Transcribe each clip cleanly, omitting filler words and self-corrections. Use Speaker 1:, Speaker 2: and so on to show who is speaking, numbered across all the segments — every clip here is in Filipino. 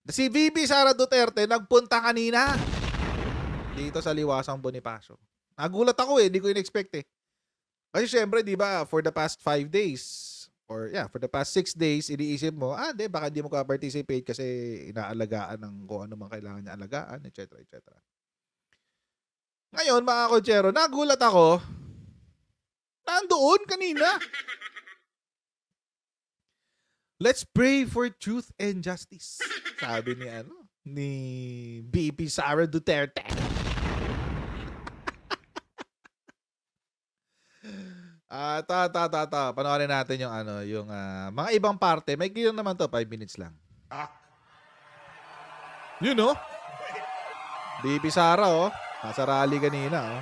Speaker 1: Si VP Sara Duterte nagpunta kanina dito sa Liwasang Bonifacio. Nagulat ako hindi ko in-expect eh. Kasi syempre, di ba, for the past 5 days, or yeah, for the past 6 days, iniisip mo, di, baka di mo ka-participate kasi inaalagaan ng kung ano man kailangan niya alagaan, etc. etc. Ngayon, mga kotsero, nagulat ako, nandoon kanina. Let's pray for truth and justice. Sabi ni VP Sara Duterte. Panoorin natin yung yung mga ibang parte. May lang naman to, 5 minutes lang. You know? VP Sara, nasa rally kanina,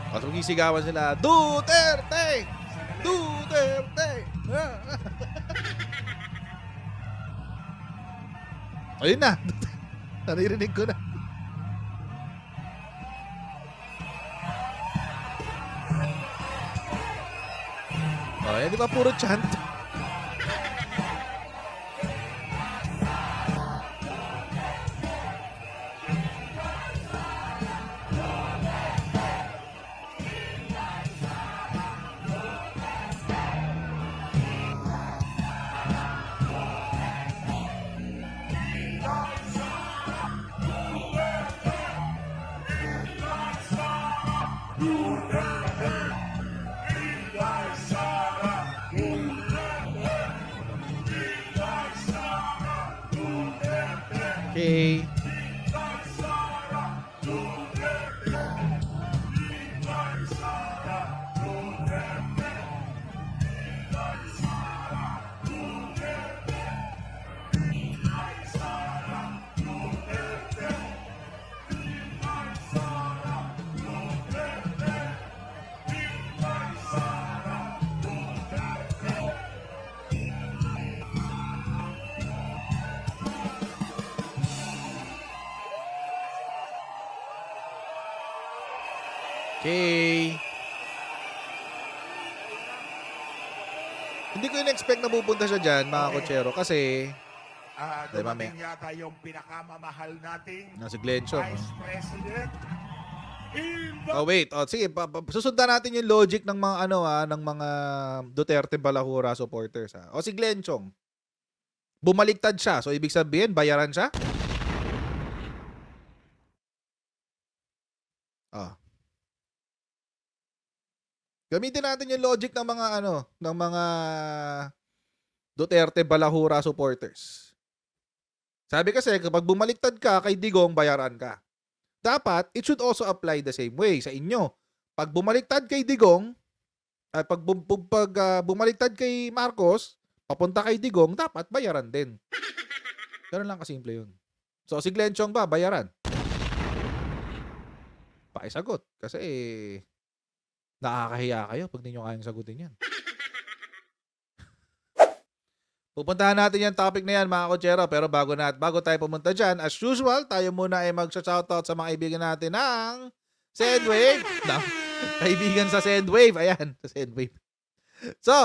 Speaker 1: Tapos magisigawan sila, Duterte! Duterte! Ayun na. Naririnig ko na. Di ba puro chant? Okay. Okay. Hindi ko in-expect na pupunta siya dyan, mga kotsero, kasi
Speaker 2: dumating yata yung pinakamamahal nating
Speaker 1: si Glenchong.
Speaker 2: Vice President.
Speaker 1: Wait. Sige, susundan natin yung logic ng mga ng mga Duterte Balahura supporters, si Glenchong. Bumaliktad siya. So ibig sabihin, bayaran siya? Gamitin natin yung logic ng mga ng mga Duterte Balahura supporters. Sabi kasi kapag bumaliktad ka kay Digong, bayaran ka. Dapat it should also apply the same way sa inyo. Pag bumaliktad kay Digong at pag bumaliktad kay Marcos, papunta kay Digong, dapat bayaran din. Ganun lang kasimple yun. So si Glenchong ba bayaran? Pakisagot kasi nakakahiya kayo pag di nyo kayang sagutin yan. Pupuntahan natin yung topic na yan, mga kotsero. Pero bago tayo pumunta dyan, as usual, tayo muna ay mag-shoutout sa mga kaibigan natin ng Sendwave. Kaibigan sa Sendwave. Ayan, sa Sendwave. So,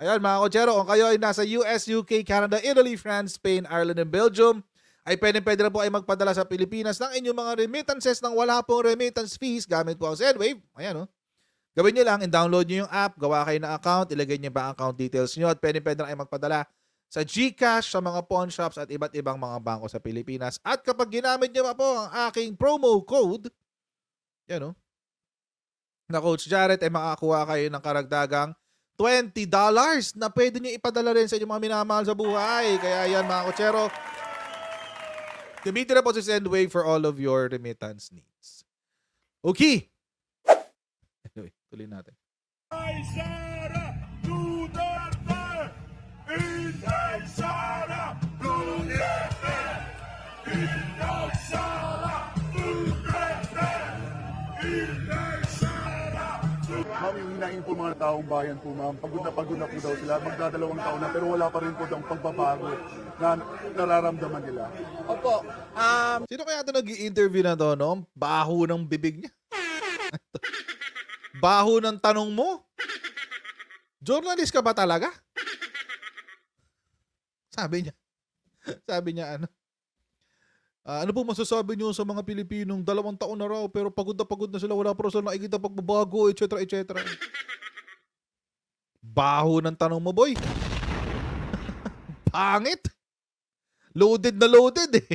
Speaker 1: ayan mga kotsero, kung kayo ay nasa US, UK, Canada, Italy, France, Spain, Ireland, and Belgium, ay pwede na po ay magpadala sa Pilipinas ng inyong mga remittances nang wala pong remittance fees gamit po ang Sendwave. Ayan, Gawin nyo lang, download nyo yung app, gawa kayo ng account, ilagay nyo ba ang account details nyo at pwede na ay magpadala sa GCash, sa mga pawn shops at iba't ibang mga bangko sa Pilipinas. At kapag ginamit nyo pa po ang aking promo code, na Coach Jared, ay makakuha kayo ng karagdagang $20 na pwede nyo ipadala rin sa inyong mga minamahal sa buhay. Kaya yan mga kotsero, gamitin na po si Sendwave for all of your remittance needs. Okay. Anyway, tuloy natin.
Speaker 2: Sara Duterte! Inday Sara Duterte! Inday Sara Duterte! Inday Sara Duterte!
Speaker 3: Ma'am, yung hinaing po mga taong bayan po, ma'am, pagod na po daw sila, magdadalawang taon na, pero wala pa rin po ang pagbabago na nararamdaman nila.
Speaker 4: Opo.
Speaker 1: Sino kaya ito nag-i-interview na to, no? Baho ng bibig niya. Baho ng tanong mo. Journalist ka ba talaga? Sabi niya. Sabi niya ano po masasabi niyo sa mga Pilipinong 2 taon na raw pero pagod na sila, wala pa raw sila nakikita pagbabago, etc. etc. Baho ng tanong mo, boy. Pangit. Loaded na loaded eh.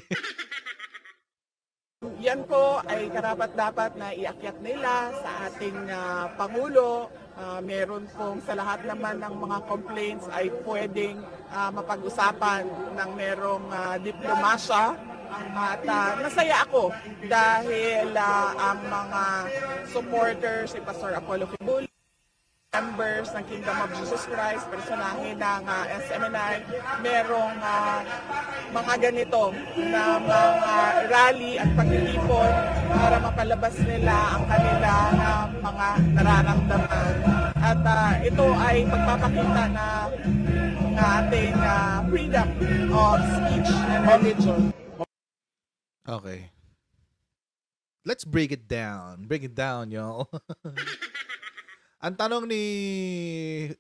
Speaker 4: Yan po ay karapat-dapat na iakyat nila sa ating Pangulo. Meron pong sa lahat naman ng mga complaints ay pwedeng mapag-usapan ng merong diplomasya. At nasaya ako dahil ang mga supporters ni Pastor Apollo Kibuloy, members ng Kingdom of Jesus Christ, personahe ng SMNI, merong mga ganito na mga rally at pagtitipon para mapalabas nila ang kanila mga nararamdaman. At ito ay pagpapakita ng ating freedom of speech and religion.
Speaker 1: Okay. Let's break it down. Break it down, y'all. Ang tanong ni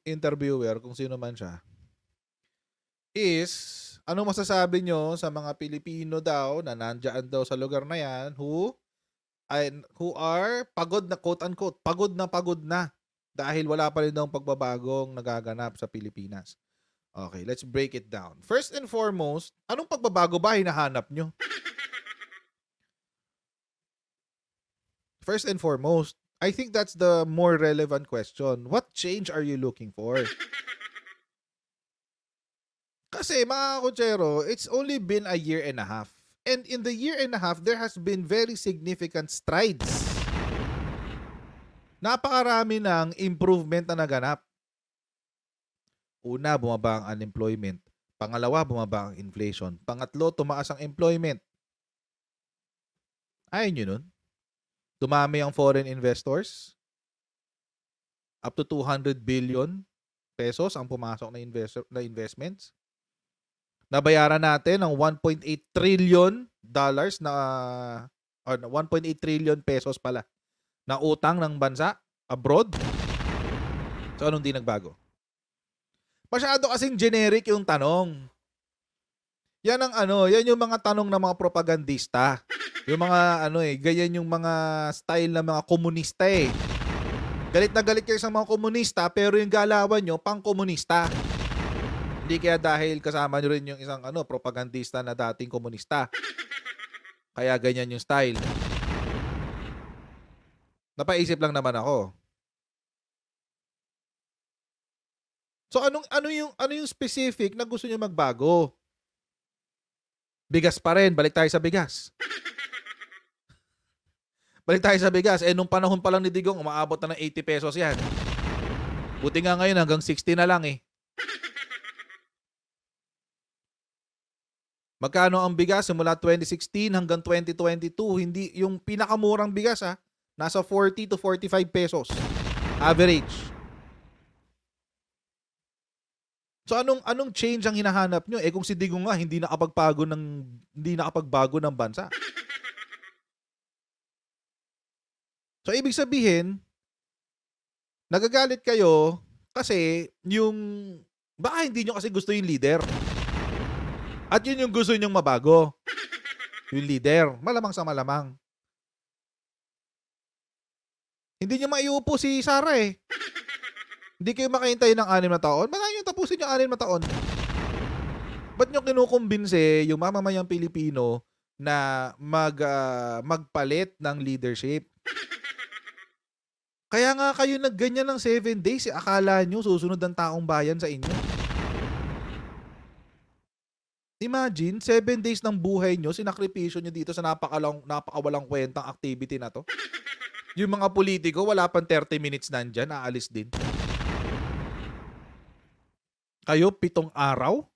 Speaker 1: interviewer, kung sino man siya, is, ano masasabi nyo sa mga Pilipino daw na nandyan daw sa lugar na yan who are pagod na, quote-unquote, pagod na dahil wala pa rin daw pagbabagong nagaganap sa Pilipinas. Okay, let's break it down. First and foremost, anong pagbabago ba hinahanap nyo? First and foremost, I think that's the more relevant question. What change are you looking for? Kasi mga kutsero, it's only been a year and a half. And in the year and a half, there has been very significant strides. Napakarami ng improvement na naganap. Una, bumaba ang unemployment. Pangalawa, bumaba ang inflation. Pangatlo, tumaas ang employment. Ayaw nyo nun? Dumami ang foreign investors. Up to 200 billion pesos ang pumasok na investments. Nabayaran natin ng 1.8 trillion dollars or 1.8 trillion pesos pala na utang ng bansa abroad. So anong di nagbago? Masyado kasing generic yung tanong. Yan yan yung mga tanong ng mga propagandista. Yung mga ganyan yung mga style ng mga komunista eh. Galit na galit kayo sa mga komunista pero yung galawan nyo pang-komunista. Hindi kaya dahil kasama nyo rin yung isang propagandista na dating komunista. Kaya ganyan yung style. Napaisip lang naman ako. So ano yung specific na gusto nyo magbago? Bigas pa rin, balik tayo sa bigas. Balik tayo sa bigas. Nung panahon pa lang ni Digong, umaabot na ng 80 pesos yan. Buti nga ngayon hanggang 60 na lang eh. Magkano ang bigas simula 2016 hanggang 2022? Hindi yung pinakamurang bigas nasa 40 to 45 pesos. Average. So anong change ang hinahanap nyo? Kung si Digong nga hindi nakapagbago ng bansa. So ibig sabihin, nagagalit kayo kasi baka hindi nyo kasi gusto yung leader. At yun yung gusto nyong mabago. Yung leader, malamang sa malamang. Hindi nyo maiupo si Sara eh. Hindi kayo makahintay ng 6 na taon. Baka nyo tapusin yung 6 na taon. Ba't nyo kinukumbinse yung mamamayang Pilipino na magpalit ng leadership? Kaya nga kayo nagganyan ng 7 days. Akala nyo susunod ang taong bayan sa inyo. Imagine, 7 days ng buhay nyo, sinakripisyo nyo dito sa napakawalang kwentang activity na to. Yung mga politiko, wala pang 30 minutes nandyan, aalis din. Kayo, 7 araw?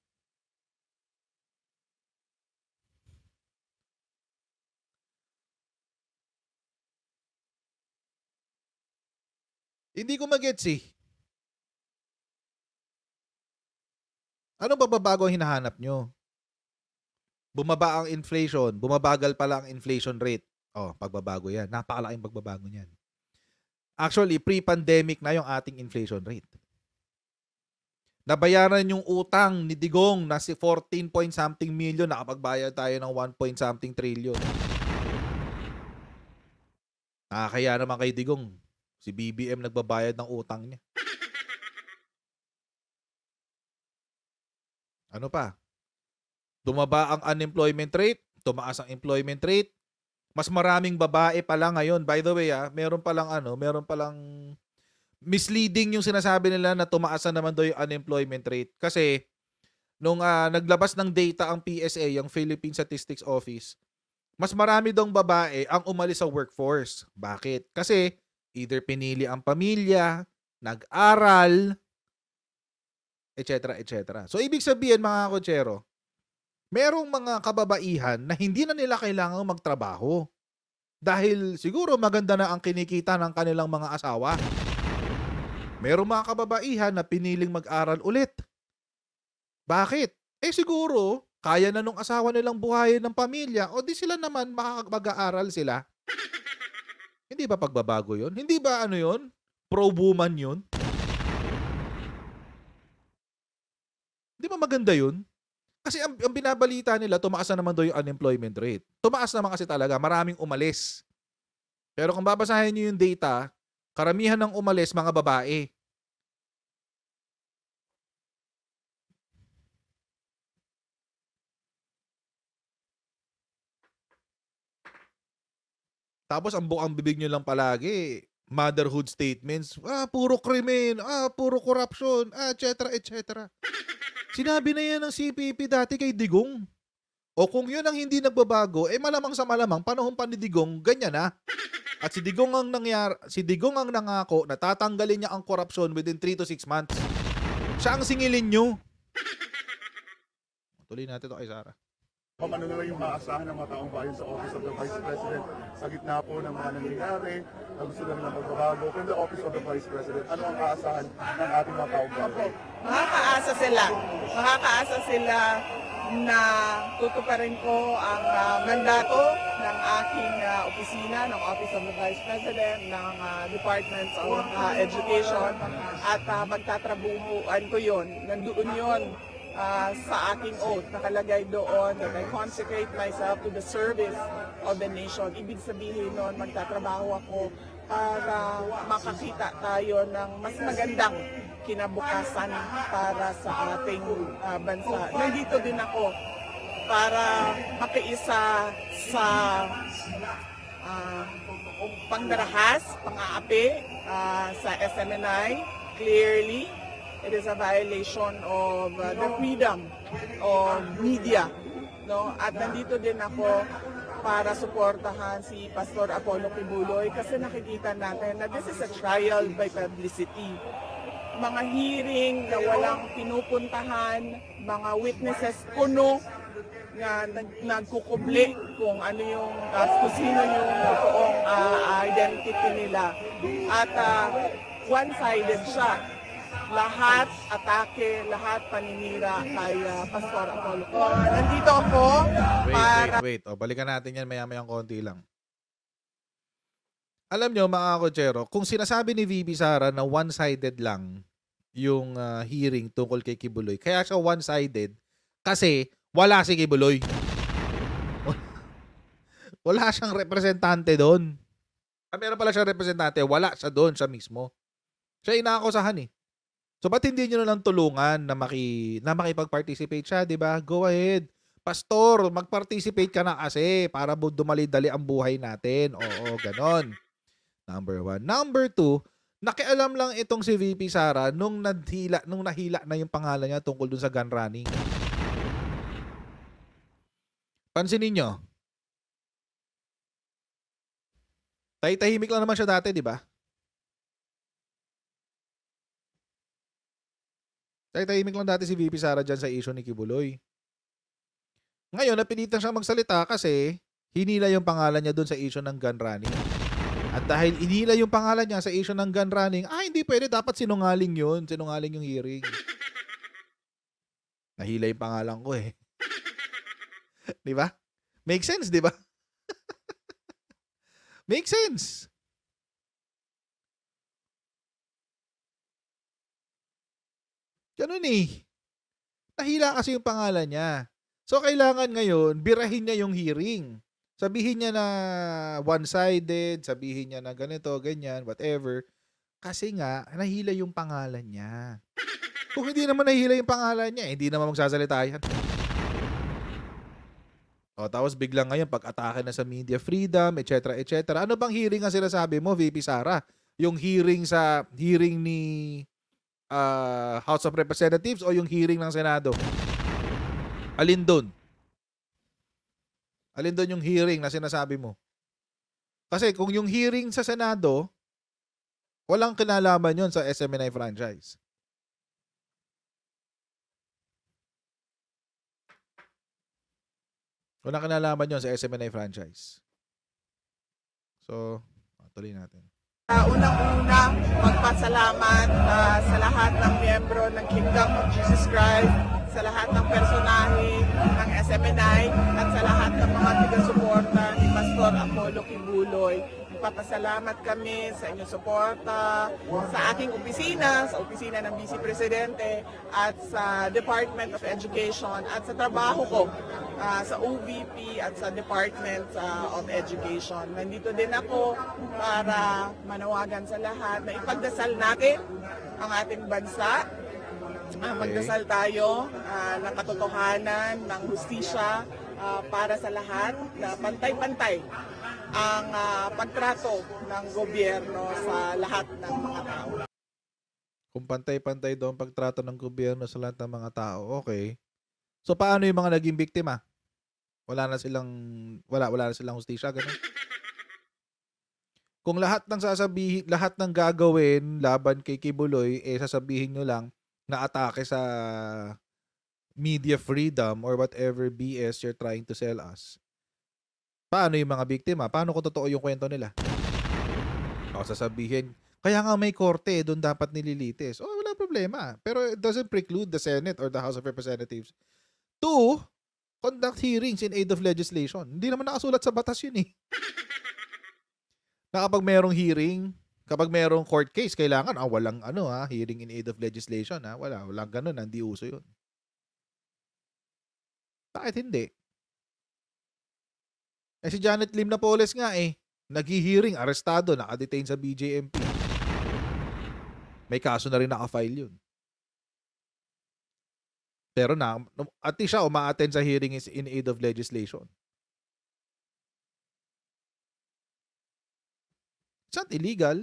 Speaker 1: Hindi ko magets eh. Ano ba babago ang hinahanap nyo? Bumaba ang inflation. Bumabagal pala ang inflation rate. Pagbabago yan. Napakalaking pagbabago niyan. Actually, pre-pandemic na yung ating inflation rate. Nabayaran yung utang ni Digong na si 14 point something million, nakapagbayad tayo ng 1 point something trillion. Nakakaya naman kay Digong. Si BBM nagbabayad ng utang niya. Ano pa? Tumaba ang unemployment rate, tumaas ang employment rate. Mas maraming babae pala ngayon. By the way, meron palang misleading yung sinasabi nila na tumaas na naman daw yung unemployment rate. Kasi nung naglabas ng data ang PSA, yung Philippine Statistics Office, mas marami daw babae ang umalis sa workforce. Bakit? Kasi either pinili ang pamilya, nag-aral, etc. etc. So ibig sabihin mga kotsero, merong mga kababaihan na hindi na nila kailangang magtrabaho. Dahil siguro maganda na ang kinikita ng kanilang mga asawa. Merong mga kababaihan na piniling mag-aral ulit. Bakit? Siguro, kaya na nung asawa nilang buhayin ng pamilya o di sila naman mag-aaral sila. Hindi ba pagbabago yun? Hindi ba yun? Pro-woman yun? Di ba maganda yun? Kasi ang binabalita nila, tumaas na naman daw yung unemployment rate. Tumaas naman kasi talaga, maraming umalis. Pero kung babasahin niyo yung data, karamihan ng umalis mga babae. Tapos ang bukang bibig nyo lang palagi, motherhood statements, puro krimen, puro corruption, etc. etc. Sinabi na yan ng CPP dati kay Digong. O kung yun ang hindi nagbabago, malamang sa malamang, panahon pa ni Digong, ganyan na. At si Digong ang nangako na tatanggalin niya ang corruption within 3 to 6 months. Siya ang singilin nyo. Tuloy natin ito kay Sarah.
Speaker 3: Kung ano na lang yung maasahan ng mga taong bayan sa Office of the Vice President sa gitna po ng mga nangyayari na gusto na nilang magbabago. From the Office of the Vice President, ano ang aasahan ng ating mga taong bayan?
Speaker 4: Makakaasa sila na tutuparin ko ang mandato ng aking opisina, ng Office of the Vice President, ng Department of Education, at magtatrabuhuan ko yun. Nandoon yun sa aking oath, nakalagay doon that I consecrate myself to the service of the nation. Ibig sabihin noon, magtatrabaho ako para makakita tayo ng mas magandang kinabukasan para sa ating bansa. Nandito din ako para makiisa sa pangdarahas, pang-aapi sa SMNI. Clearly, it is a violation of the freedom of media. No? At nandito din ako para suportahan si Pastor Apollo Kibuloy kasi nakikita natin na this is a trial by publicity. Mga hearing na walang pinupuntahan, mga witnesses puno na nagkukubli kung ano yung kung sino yung totoong identity nila. At one-sided siya. Lahat atake, lahat paninira kay Pastor Apollo. Nandito ako para...
Speaker 1: Wait. Balikan natin yan maya-mayang konti lang. Alam nyo mga kotsero, kung sinasabi ni VP Sara na one-sided lang yung hearing tungkol kay Kibuloy, kaya siya one-sided kasi wala si Kibuloy. Wala siyang representante doon. Meron pala siyang representante, wala siya doon, siya mismo. Siya inaakusahan eh. So ba't hindi nyo na lang tulungan na makipag-participate siya, di ba? Go ahead. Pastor, mag-participate ka na kasi para dumali-dali ang buhay natin. Oo, ganon. Number 1. Number 2, nakialam lang itong si VP Sara nung nahila na yung pangalan niya tungkol dun sa gun running. Pansinin nyo. Tahimik lang naman siya dati, di ba? Tahimik lang dati si VP Sara dyan sa issue ni Kibuloy. Ngayon, napilitan siyang magsalita kasi hinila yung pangalan niya doon sa issue ng gun running. At dahil hinila yung pangalan niya sa issue ng gun running, hindi pwede, dapat sinungaling yun. Sinungaling yung hearing. Nahila yung pangalan ko eh. Di ba? Make sense, di ba? Make sense. Ganun eh. Nahila kasi yung pangalan niya. So, kailangan ngayon, birahin niya yung hearing. Sabihin niya na one-sided, sabihin niya na ganito, ganyan, whatever. Kasi nga, nahila yung pangalan niya. Kung hindi naman nahila yung pangalan niya, hindi naman magsasalita yan. O, tapos biglang ngayon, pag-atake na sa media freedom, etc., etc. Ano bang hearing ang sinasabi mo, VP Sara? Yung hearing ni House of Representatives o yung hearing ng Senado? Alin doon? Alin doon yung hearing na sinasabi mo? Kasi kung yung hearing sa Senado, walang kinalaman yun sa SMNI franchise. Walang kinalaman yun sa SMNI franchise. So, tuloy natin.
Speaker 4: Unang-una, magpasalamat sa lahat ng miyembro ng Kingdom of Jesus Christ, sa lahat ng personahe ng SMNI, at sa lahat ng mga taga-suporta ni Pastor Apollo Kibuloy. Magpapasalamat kami sa inyong suporta, sa aking opisina, sa opisina ng Vice Presidente, at sa Department of Education, at sa trabaho ko sa OVP at sa Department of Education. Nandito din ako para manawagan sa lahat na ipagdasal natin ang ating bansa. Magdasal tayo ng katotohanan, ng hustisya para sa lahat, na pantay-pantay ang pagtrato ng gobyerno sa lahat ng mga tao.
Speaker 1: Kung pantay-pantay daw ang pagtrato ng gobyerno sa lahat ng mga tao, okay. So paano yung mga naging biktima? Wala na silang hustisya, ganun. Kung lahat ng gagawin laban kay Kibuloy, sasabihin nyo lang na atake sa media freedom or whatever BS you're trying to sell us. Paano yung mga biktima? Paano kung totoo yung kwento nila? O sasabihin, kaya nga may korte, doon dapat nililitis. Oh, wala problema. Pero it doesn't preclude the Senate or the House of Representatives to conduct hearings in aid of legislation. Hindi naman nakasulat sa batas yun eh. Na kapag merong hearing, kapag merong court case, kailangan, walang hearing in aid of legislation. Walang ganun, hindi uso yun. Bakit hindi? Si Janet Lim Napoles nga naghi-hearing, arestado, nakadetain sa BJMP. May kaso na rin naka-file yun. Pero at least siya uma-attend sa hearing in aid of legislation. It's not illegal.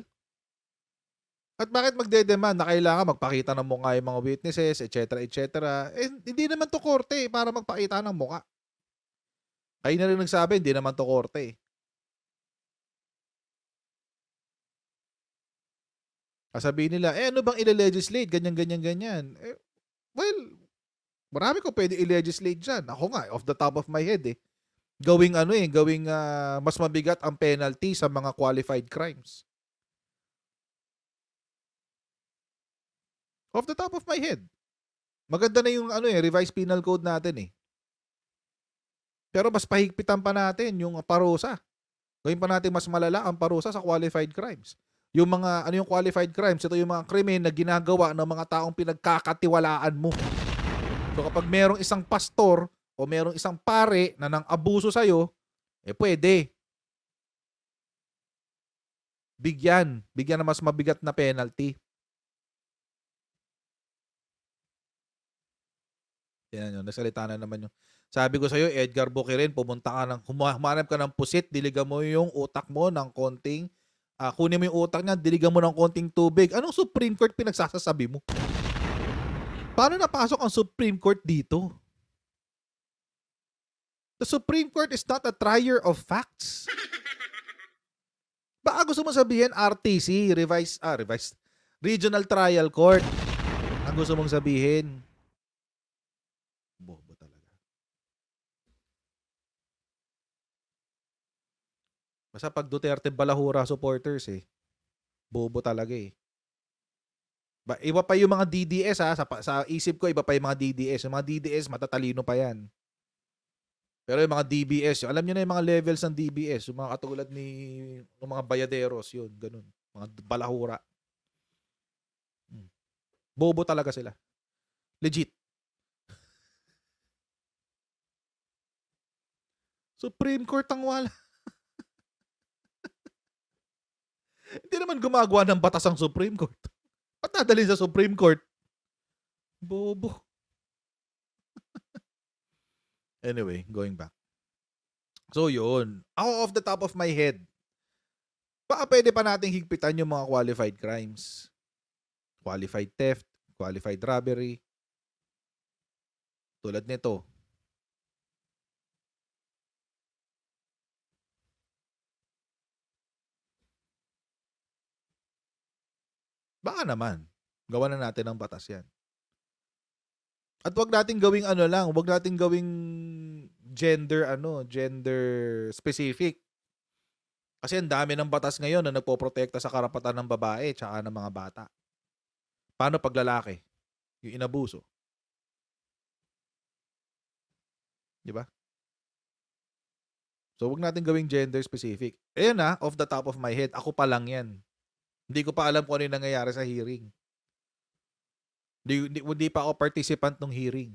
Speaker 1: At bakit magde-demand na kailangan magpakita ng mukha yung mga witnesses, etc., etc.? Hindi naman to korte para magpakita ng mukha. Kayo na rin nagsabi, hindi naman to korte. Sabihin nila, ano bang ile-legislate? Ganyan, ganyan, ganyan. Well, marami ko pwede i-legislate dyan. Ako nga, off the top of my head Gawing mas mabigat ang penalty sa mga qualified crimes. Off the top of my head. Maganda na yung revised penal code natin Pero mas pahigpitan pa natin yung parusa. Gawin pa natin mas malala ang parusa sa qualified crimes. Yung mga, yung qualified crimes? Ito yung mga krimen na ginagawa ng mga taong pinagkakatiwalaan mo. So kapag merong isang pastor o merong isang pare na nang abuso sa'yo, pwede. Bigyan na mas mabigat na penalty. Yan yun, nasalita na naman yung sabi ko sa'yo, Edgar Bukirin, humanap ka ng pusit, diligan mo yung utak mo ng konting, kunin mo yung utak niya, diligan mo ng konting tubig. Anong Supreme Court pinagsasasabi mo? Paano napasok ang Supreme Court dito? The Supreme Court is not a trier of facts. Baka gusto mo sabihin RTC, revised Regional Trial Court. Ang gusto mong sabihin? Bobo talaga. Basta pag Duterte Balahura supporters bobo talaga Iba pa yung mga DDS sa isip ko, iba pa yung mga DDS. Yung mga DDS matatalino pa yan. Pero yung mga DBS, alam niyo na yung mga levels ng DBS, yung mga katulad ng mga bayaderos, yun, ganun. Mga balahura. Bobo talaga sila. Legit. Supreme Court ang wala. Hindi naman gumagawa ng batas ang Supreme Court. Ba't dadalhin sa Supreme Court? Bobo. Anyway, going back. So yun. Ako off the top of my head, baka pwede pa nating higpitan yung mga qualified crimes. Qualified theft, qualified robbery. Tulad nito. Baka naman. Gawa na natin ng batas yan. At wag nating gawing wag nating gawing gender specific. Kasi ang dami ng batas ngayon na nagpoprotekta sa karapatan ng babae tsaka ng mga bata. Paano pag lalaki? Yung inabuso. Di ba? So wag nating gawing gender specific. Ayan off the top of my head, ako pa lang yan. Hindi ko pa alam kung ano yung nangyayari sa hearing. Hindi pa ako participant ng hearing.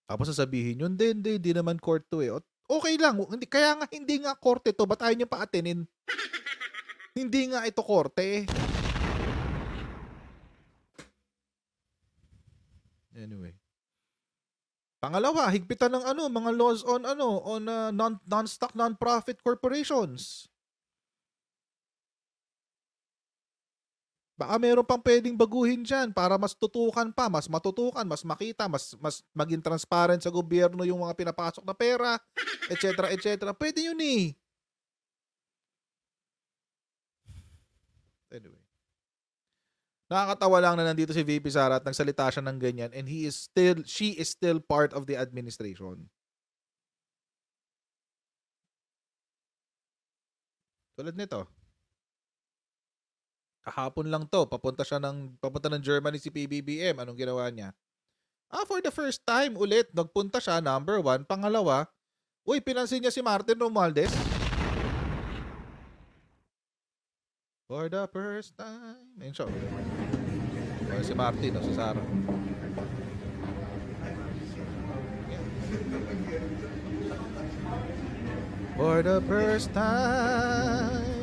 Speaker 1: Tapos sasabihin yun, hindi naman court to eh. Okay lang, kaya nga hindi nga korte to, ba't ayaw nyo pa atinin? Hindi nga ito korte. Anyway. Pangalawa, higpitan ng mga laws on non-stock non-profit corporations. Baka meron pang pwedeng baguhin dyan para mas tutukan pa, mas matutukan, mas makita, mas maging transparent sa gobyerno yung mga pinapasok na pera, etc. etc. Pwede yun eh. Anyway. Nakakatawa lang na nandito si VP Sara at nagsalita siya ng ganyan and she is still part of the administration. Tulad nito. Kahapon lang to, papunta ng Germany si PBBM. Anong ginawa niya? For the first time ulit, nagpunta siya, number 1. Pangalawa, pinansin niya si Martin Romualdez. For the first time. Ayun siya. Si Martin, si Sara. For the first time.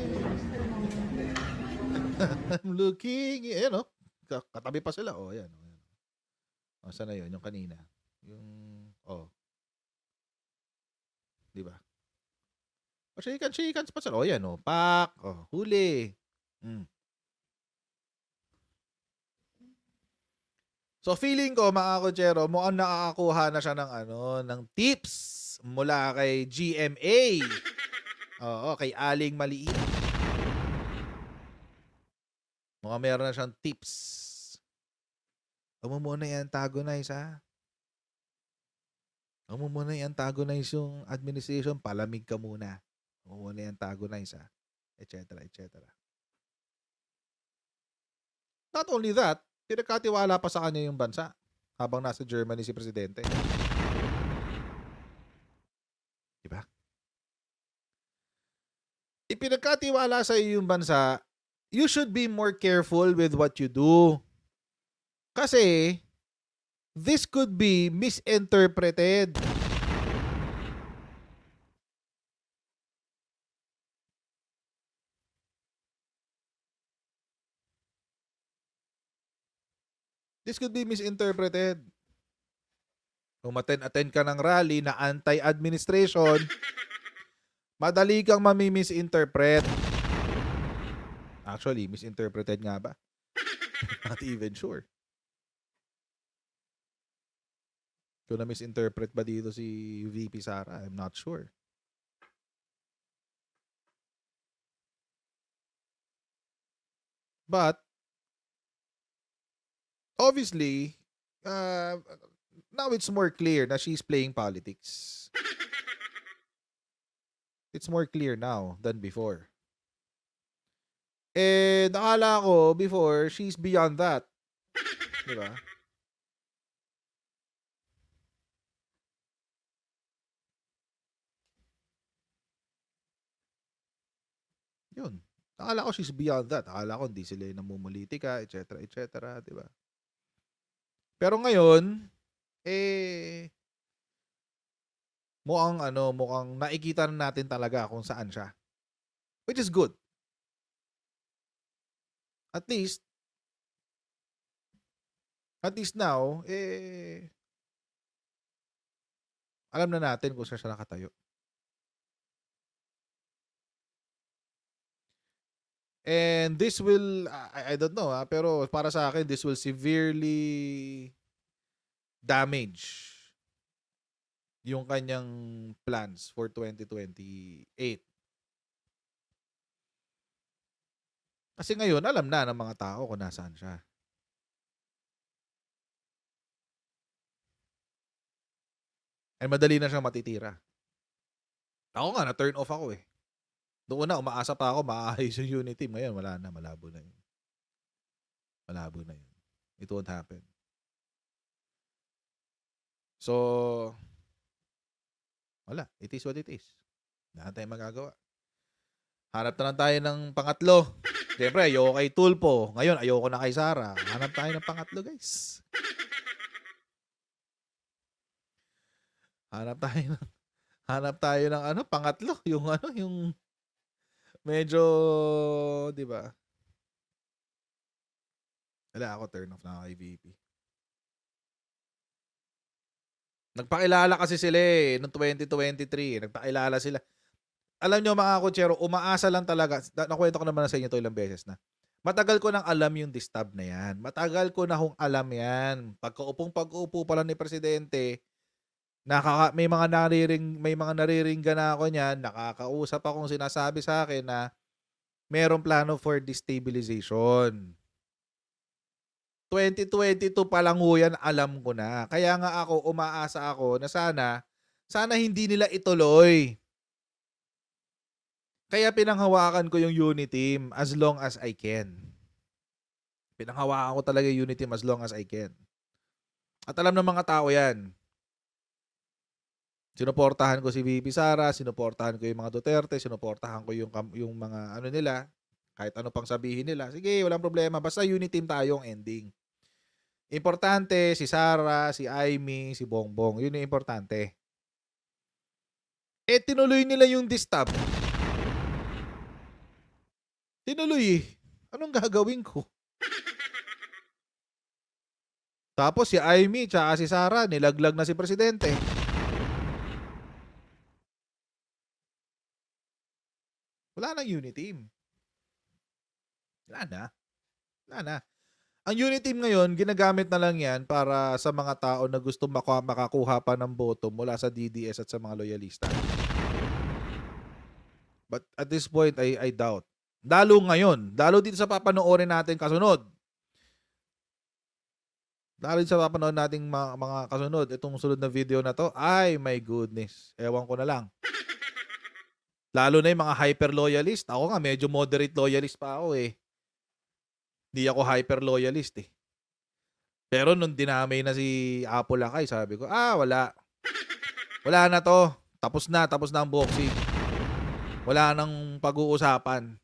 Speaker 1: I'm looking, katabi pa sila, ayan. Saan na yun, yung kanina? Di ba? Chicken pa sila, ayan, pak, huli. So feeling ko, mga kotsero, mukhang nakakakuha na siya ng tips mula kay GMA. Kay Aling Maliit. Mukhang meron na siyang tips. Huwag mo muna i-antagonize, ha? Huwag mo muna i-antagonize yung administration. Palamig ka muna. Huwag mo muna i-antagonize, ha? Etc. etc. Not only that, pinagkatiwala pa sa kanya yung bansa habang nasa Germany si Presidente. Diba? Ipinagkatiwala sa iyo yung bansa, you should be more careful with what you do. Kasi, this could be misinterpreted. This could be misinterpreted. Kung attend ka ng rally na anti-administration, madali kang mami-misinterpret. Actually, misinterpreted nga ba? Not even sure. Kung na-misinterpret ba dito si VP Sara, I'm not sure. But, obviously, now it's more clear na she's playing politics. It's more clear now than before. Nakala ko before, she's beyond that. Diba? Yun. Nakala ko she's beyond that. Nakala ko hindi sila namumulitika, etc. etc. Diba? Pero ngayon, mukhang nakikita na natin talaga kung saan siya. Which is good. At least now, alam na natin kung saan siya nakatayo. And this will, I don't know, pero para sa akin, this will severely damage yung kanyang plans for 2028. Kasi ngayon, alam na ng mga tao kung nasaan siya. And madali na siyang matitira. Ako nga, na-turn off ako eh. Doon na, umaasa pa ako, maayos yung unity. Ngayon, wala na, malabo na yun. Malabo na yun. It won't happen. So, wala. It is what it is. Wala na tayong magagawa. Hanap na lang tayo ng pangatlo. Siyempre, ayoko kay Tulpo. Ngayon, ayoko na kay Sara. Hanap tayo ng pangatlo, guys. Hanap tayo ng pangatlo. Yung medyo, di ba? Wala ako, turn off na ako kay VP. Nagpakilala kasi sila noong 2023. Nagpakilala sila. Alam nyo mga kutsero, umaasa lang talaga. Nakwento ko naman sa inyo to ilang beses na. Matagal ko nang alam yung distab na yan. Matagal ko na hong alam yan. Pag-uupo pa lang ni Presidente, may mga nariringgan na ako niyan, nakakausap akong sinasabi sa akin na merong plano for destabilization. 2022 pa lang ho yan, alam ko na. Kaya nga ako, umaasa ako na sana hindi nila ituloy. Kaya pinanghawakan ko yung unity team as long as I can. Pinanghawakan ko talaga yung unity team as long as I can. At alam ng mga tao yan. Sinuportahan ko si VP Sara, sinuportahan ko yung mga Duterte, sinuportahan ko yung mga nila, kahit ano pang sabihin nila. Sige, walang problema. Basta unity team tayong ending. Importante, si Sara, si Aimee, si Bongbong. Yun yung importante. Tinuloy nila yung distab. Tinuloy eh. Anong gagawin ko? Tapos si Aimee tsaka si Sara, nilaglag na si Presidente. Wala nang unity team. Wala na. Ang unity team ngayon, ginagamit na lang yan para sa mga tao na gusto makakuha pa ng boto mula sa DDS at sa mga loyalista. But at this point, I doubt. Lalo ngayon, lalo dito sa papanoorin natin kasunod. Lalo dito sa papanood nating mga kasunod, itong sunod na video na to, ay my goodness, ewan ko na lang. Lalo na yung mga hyper-loyalist. Ako nga, medyo moderate loyalist pa ako eh. Hindi ako hyper-loyalist eh. Pero nung dinamay na si Apo Lakay, sabi ko, wala. Wala na to. Tapos na ang boxing. Wala nang pag-uusapan.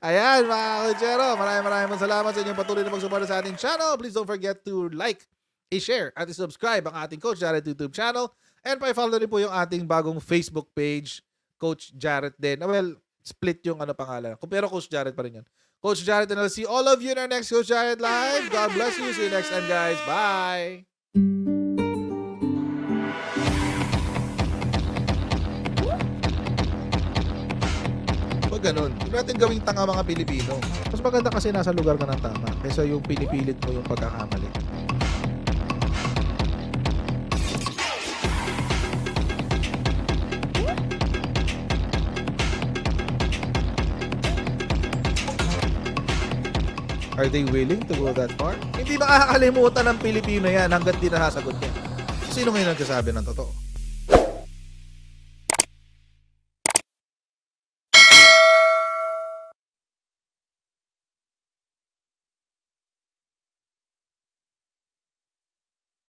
Speaker 1: Ayan mga kutsero, maraming salamat sa inyong patuloy na magsuporta sa ating channel. Please don't forget to like, i-share, at i-subscribe ang ating Coach Jarrett YouTube channel. And pa-follow rin po yung ating bagong Facebook page, Coach Jarrett din. Well, split yung pangalan. Pero Coach Jarrett pa rin yan. Coach Jarrett, and I'll see all of you in our next Coach Jarrett Live. God bless you. See you next time, guys. Bye! Pag ganun, hindi natin gawing tanga mga Pilipino. Mas maganda kasi nasa lugar ka ng tama kaysa yung pinipilit mo yung pagkakamali. Are they willing to go that far? Hindi makakalimutan ng Pilipino yan hanggat di nasasagot yan. Sino ngayon nagsasabi ng totoo?